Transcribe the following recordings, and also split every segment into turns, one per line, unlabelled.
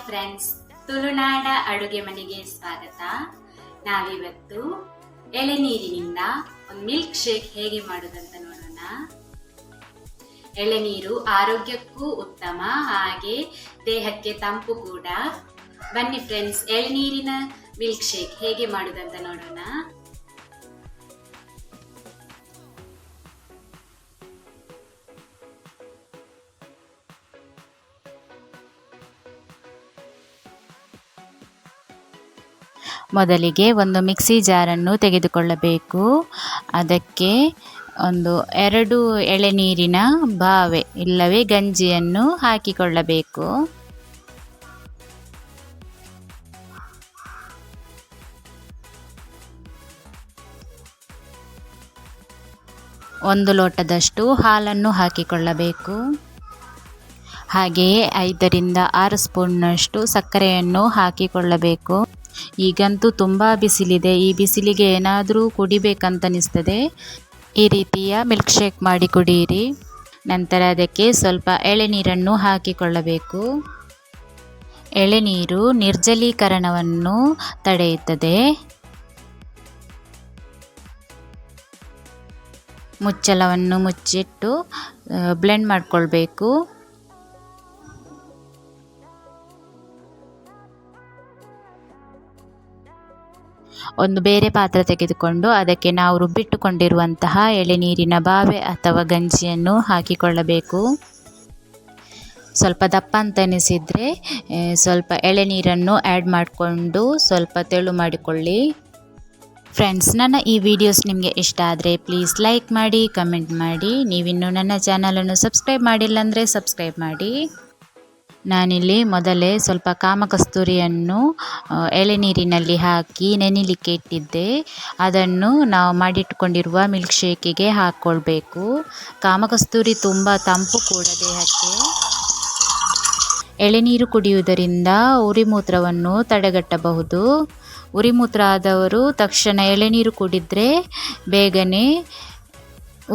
Friends, ತುಳುನಾಡ ಅಡುಗೆ ಮನೆಗೆ ಸ್ವಾಗತ. ನಾವಿವತ್ತು ಎಳೆನೀರಿನಿಂದ ಒಂದು ಮಿಲ್ಕ್ ಶೇಕ್ ಹೇಗೆ ಮಾಡೋದಂತ ನೋಡೋಣ. ಎಳೆನೀರು ಆರೋಗ್ಯಕ್ಕೂ ಉತ್ತಮ, ಹಾಗೆ ದೇಹಕ್ಕೆ ತಂಪು ಕೂಡ. ಬನ್ನಿ ಫ್ರೆಂಡ್ಸ್, ಎಳೆನೀರಿನ ಮಿಲ್ಕ್ ಶೇಕ್ ಹೇಗೆ ಮಾಡೋದಂತ ನೋಡೋಣ.
ಮೊದಲಿಗೆ ಒಂದು ಮಿಕ್ಸಿ ಜಾರನ್ನು ತೆಗೆದುಕೊಳ್ಳಬೇಕು. ಅದಕ್ಕೆ ಒಂದು 2 ಎಳೆನೀರಿನ ಬಾವೆ ಇಲ್ಲವೇ ಗಂಜಿಯನ್ನು ಹಾಕಿಕೊಳ್ಳಬೇಕು. ಒಂದು ಲೋಟದಷ್ಟು ಹಾಲನ್ನು ಹಾಕಿಕೊಳ್ಳಬೇಕು. ಹಾಗೆಯೇ 5 ರಿಂದ 6 ಸ್ಪೂನ್ನಷ್ಟು ಸಕ್ಕರೆಯನ್ನು ಹಾಕಿಕೊಳ್ಳಬೇಕು. ಈಗಂತೂ ತುಂಬ ಬಿಸಿಲಿದೆ, ಈ ಬಿಸಿಲಿಗೆ ಏನಾದರೂ ಕುಡಿಬೇಕಂತನಿಸ್ತದೆ. ಈ ರೀತಿಯ ಮಿಲ್ಕ್ ಶೇಕ್ ಮಾಡಿ ಕುಡಿಯಿರಿ. ನಂತರ ಅದಕ್ಕೆ ಸ್ವಲ್ಪ ಎಳೆನೀರನ್ನು ಹಾಕಿಕೊಳ್ಳಬೇಕು. ಎಳೆನೀರು ನಿರ್ಜಲೀಕರಣವನ್ನು ತಡೆಯುತ್ತದೆ. ಮುಚ್ಚಳವನ್ನು ಮುಚ್ಚಿಟ್ಟು ಬ್ಲೆಂಡ್ ಮಾಡಿಕೊಳ್ಬೇಕು. ಒಂದು ಬೇರೆ ಪಾತ್ರೆ ತೆಗೆದುಕೊಂಡು ಅದಕ್ಕೆ ನಾವು ರುಬ್ಬಿಟ್ಟುಕೊಂಡಿರುವಂತಹ ಎಳೆನೀರಿನ ಬಾವೆ ಅಥವಾ ಗಂಜಿಯನ್ನು ಹಾಕಿಕೊಳ್ಳಬೇಕು. ಸ್ವಲ್ಪ ದಪ್ಪ ಅಂತ ಎನಿಸಿದರೆ ಸ್ವಲ್ಪ ಎಳೆನೀರನ್ನು ಆ್ಯಡ್ ಮಾಡಿಕೊಂಡು ಸ್ವಲ್ಪ ತೆಳು ಮಾಡಿಕೊಳ್ಳಿ. ಫ್ರೆಂಡ್ಸ್, ನನ್ನ ಈ ವಿಡಿಯೋಸ್ ನಿಮಗೆ ಇಷ್ಟ ಆದರೆ ಪ್ಲೀಸ್ ಲೈಕ್ ಮಾಡಿ, ಕಮೆಂಟ್ ಮಾಡಿ. ನೀವಿನ್ನೂ ನನ್ನ ಚಾನಲನ್ನು ಸಬ್ಸ್ಕ್ರೈಬ್ ಮಾಡಿಲ್ಲ ಅಂದರೆ ಸಬ್ಸ್ಕ್ರೈಬ್ ಮಾಡಿ. ನಾನಿಲ್ಲಿ ಮೊದಲೇ ಸ್ವಲ್ಪ ಕಾಮಕಸ್ತೂರಿಯನ್ನು ಎಳೆನೀರಿನಲ್ಲಿ ಹಾಕಿ ನೆನೆಲಿಕ್ಕೆ ಇಟ್ಟಿದ್ದೆ. ಅದನ್ನು ನಾವು ಮಾಡಿಟ್ಕೊಂಡಿರುವ ಮಿಲ್ಕ್ ಶೇಕಿಗೆ ಹಾಕ್ಕೊಳ್ಬೇಕು. ಕಾಮಕಸ್ತೂರಿ ತುಂಬ ತಂಪು ಕೂಡ ದೇಹಕ್ಕೆ. ಎಳೆನೀರು ಕುಡಿಯುವುದರಿಂದ ಉರಿಮೂತ್ರವನ್ನು ತಡೆಗಟ್ಟಬಹುದು. ಉರಿಮೂತ್ರ ಆದವರು ತಕ್ಷಣ ಎಳೆನೀರು ಕುಡಿದರೆ ಬೇಗನೆ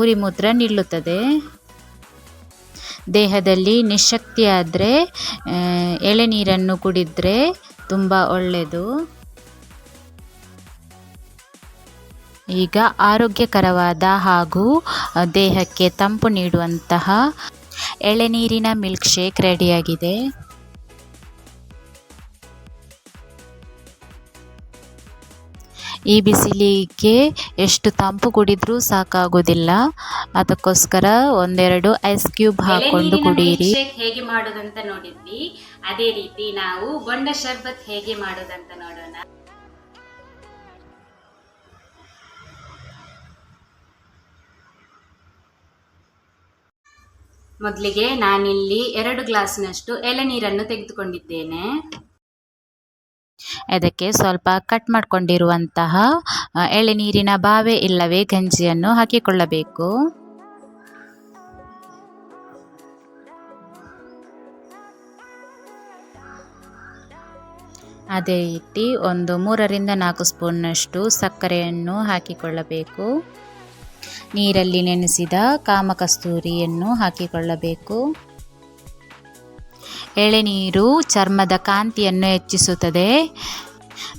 ಉರಿಮೂತ್ರ ನಿಲ್ಲುತ್ತದೆ. ದೇಹದಲ್ಲಿ ನಿಶಕ್ತಿಯಾದರೆ ಎಳೆನೀರನ್ನು ಕುಡಿದರೆ ತುಂಬ ಒಳ್ಳೆಯದು. ಈಗ ಆರೋಗ್ಯಕರವಾದ ಹಾಗೂ ದೇಹಕ್ಕೆ ತಂಪು ನೀಡುವಂತಹ ಎಳೆನೀರಿನ ಮಿಲ್ಕ್ ಶೇಕ್ ರೆಡಿಯಾಗಿದೆ. ಈ ಬಿಸಿಲಿಗೆ ಎಷ್ಟು ತಂಪು ಕುಡಿದ್ರೂ ಸಾಕಾಗೋದಿಲ್ಲ. ಅದಕ್ಕೋಸ್ಕರ 1-2 ಐಸ್ ಕ್ಯೂಬ್ ಹಾಕೊಂಡು ಕುಡಿಯಿರಿ.
ಹೇಗೆ ಮಾಡೋದಂತ ನೋಡಿದ್ವಿ, ಅದೇ ರೀತಿ ನಾವು ಬೊಂಡ ಶರ್ಬತ್ ಹೇಗೆ ಮಾಡೋದಂತ ನೋಡೋಣ. ಮೊದಲಿಗೆ ನಾನಿಲ್ಲಿ 2 ಗ್ಲಾಸ್ನಷ್ಟು ಎಳೆನೀರನ್ನು ತೆಗೆದುಕೊಂಡಿದ್ದೇನೆ.
ಅದಕ್ಕೆ ಸ್ವಲ್ಪ ಕಟ್ ಮಾಡಿಕೊಂಡಿರುವಂತಹ ಎಳೆನೀರಿನ ಬಾವೆ ಇಲ್ಲವೇ ಗಂಜಿಯನ್ನು ಹಾಕಿಕೊಳ್ಳಬೇಕು. ಅದೇ ರೀತಿ ಒಂದು 3 ರಿಂದ 4 ಸ್ಪೂನ್ನಷ್ಟು ಸಕ್ಕರೆಯನ್ನು ಹಾಕಿಕೊಳ್ಳಬೇಕು. ನೀರಲ್ಲಿ ನೆನೆಸಿದ ಕಾಮಕಸ್ತೂರಿಯನ್ನು ಹಾಕಿಕೊಳ್ಳಬೇಕು. ಎಳೆನೀರು ಚರ್ಮದ ಕಾಂತಿಯನ್ನು ಹೆಚ್ಚಿಸುತ್ತದೆ.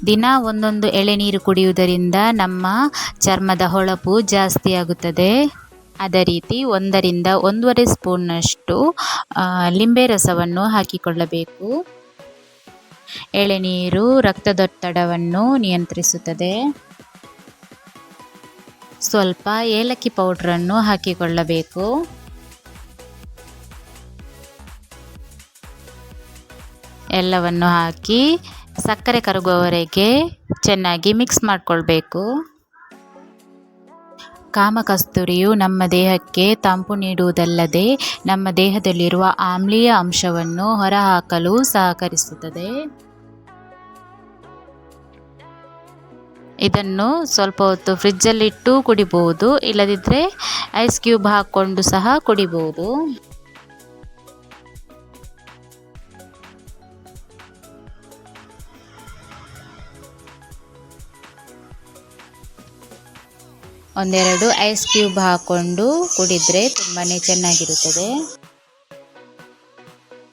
ದಿನ ಒಂದೊಂದು ಎಳೆನೀರು ಕುಡಿಯುವುದರಿಂದ ನಮ್ಮ ಚರ್ಮದ ಹೊಳಪು ಜಾಸ್ತಿಯಾಗುತ್ತದೆ. ಅದೇ ರೀತಿ 1 ರಿಂದ 1.5 ಸ್ಪೂನ್ನಷ್ಟು ಲಿಂಬೆ ರಸವನ್ನು ಹಾಕಿಕೊಳ್ಳಬೇಕು. ಎಳೆನೀರು ರಕ್ತದೊತ್ತಡವನ್ನು ನಿಯಂತ್ರಿಸುತ್ತದೆ. ಸ್ವಲ್ಪ ಏಲಕ್ಕಿ ಪೌಡ್ರನ್ನು ಹಾಕಿಕೊಳ್ಳಬೇಕು. ಎಲ್ಲವನ್ನು ಹಾಕಿ ಸಕ್ಕರೆ ಕರಗುವವರೆಗೆ ಚೆನ್ನಾಗಿ ಮಿಕ್ಸ್ ಮಾಡಿಕೊಳ್ಬೇಕು. ಕಾಮಕಸ್ತೂರಿಯು ನಮ್ಮ ದೇಹಕ್ಕೆ ತಂಪು ನೀಡುವುದಲ್ಲದೆ ನಮ್ಮ ದೇಹದಲ್ಲಿರುವ ಆಮ್ಲೀಯ ಅಂಶವನ್ನು ಹೊರಹಾಕಲು ಸಹಕರಿಸುತ್ತದೆ. ಇದನ್ನು ಸ್ವಲ್ಪ ಹೊತ್ತು ಫ್ರಿಜ್ಜಲ್ಲಿಟ್ಟು ಕುಡಿಬಹುದು, ಇಲ್ಲದಿದ್ದರೆ ಐಸ್ ಕ್ಯೂಬ್ ಹಾಕ್ಕೊಂಡು ಸಹ ಕುಡಿಬಹುದು. ಒಂದೆರಡು ಐಸ್ ಕ್ಯೂಬ್ ಹಾಕ್ಕೊಂಡು ಕುಡಿದರೆ ತುಂಬಾ ಚೆನ್ನಾಗಿರುತ್ತದೆ.